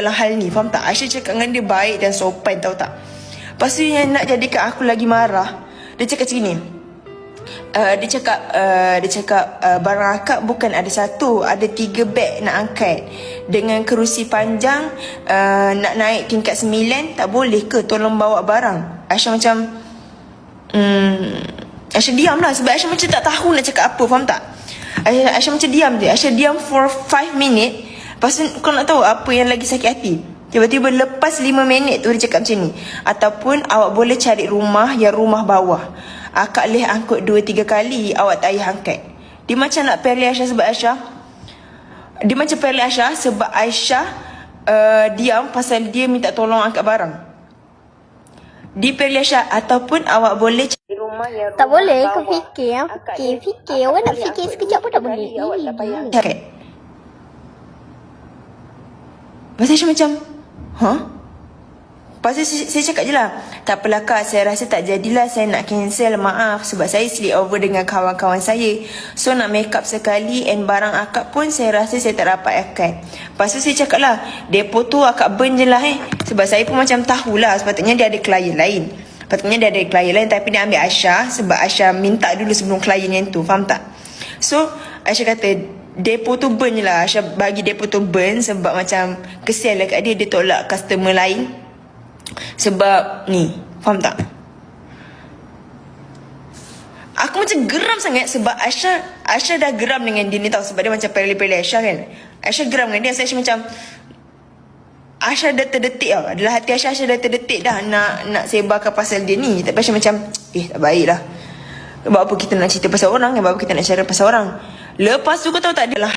dalam hal ni, faham tak? Aisyah cakap dengan dia baik dan sopan, tahu tak? Lepas tu yang nak jadikan aku lagi marah, dia cakap macam ni. Dia cakap barang akak bukan ada satu, ada 3 beg nak angkat dengan kerusi panjang. Nak naik tingkat 9, tak boleh ke tolong bawa barang? Aisyah macam Aisyah diam lah, sebab Aisyah macam tak tahu nak cakap apa, faham tak? Aisyah macam diam je. Aisyah diam for 5 minit. Lepas tu kau nak tahu apa yang lagi sakit hati? Tiba-tiba lepas 5 minit tu dia cakap macam ni, ataupun awak boleh cari rumah yang rumah bawah, akak boleh angkut 2-3 kali, awak tak payah angkat. Dia macam nak pilih Aisyah sebab Aisyah, dia macam pilih Aisyah sebab Aisyah diam pasal dia minta tolong angkat barang. Dia pilih Aisyah, ataupun awak boleh cari rumah yang Tak rumah boleh, bawah, kau fikir. Fikir. Awak nak fikir sekejap pun tak boleh. Okay. Lepas Aisyah macam, Lepas tu saya cakap je lah, tak apalah kak, saya rasa tak jadilah, saya nak cancel, maaf. Sebab saya sleep over dengan kawan-kawan saya, so nak make up sekali, and barang akak pun saya rasa saya tak dapat angkat. Lepas tu saya cakap lah, depo tu akak burn je lah sebab saya pun macam tahulah, sepatutnya dia ada klien lain. Tapi dia ambil Aisyah sebab Aisyah minta dulu sebelum klien yang tu, faham tak? So Aisyah kata depo tu burn je lah. Aisyah bagi depo tu burn sebab macam kesian lah kat dia, dia tolak customer lain sebab ni, faham tak? Aku macam geram sangat sebab Aisyah dah geram dengan dia ni tau, sebab dia macam pilih-pilih Aisyah kan. Aisyah geram dengan dia, Aisyah macam Aisyah dah terdetik tau. Dalam hati Aisyah dah terdetik dah nak sebarkan pasal dia ni. Tapi Aisyah macam tak baik lah. Sebab apa kita nak cerita pasal orang kan, sebab apa kita nak cakap pasal orang. Lepas tu kau tahu tak, dia lah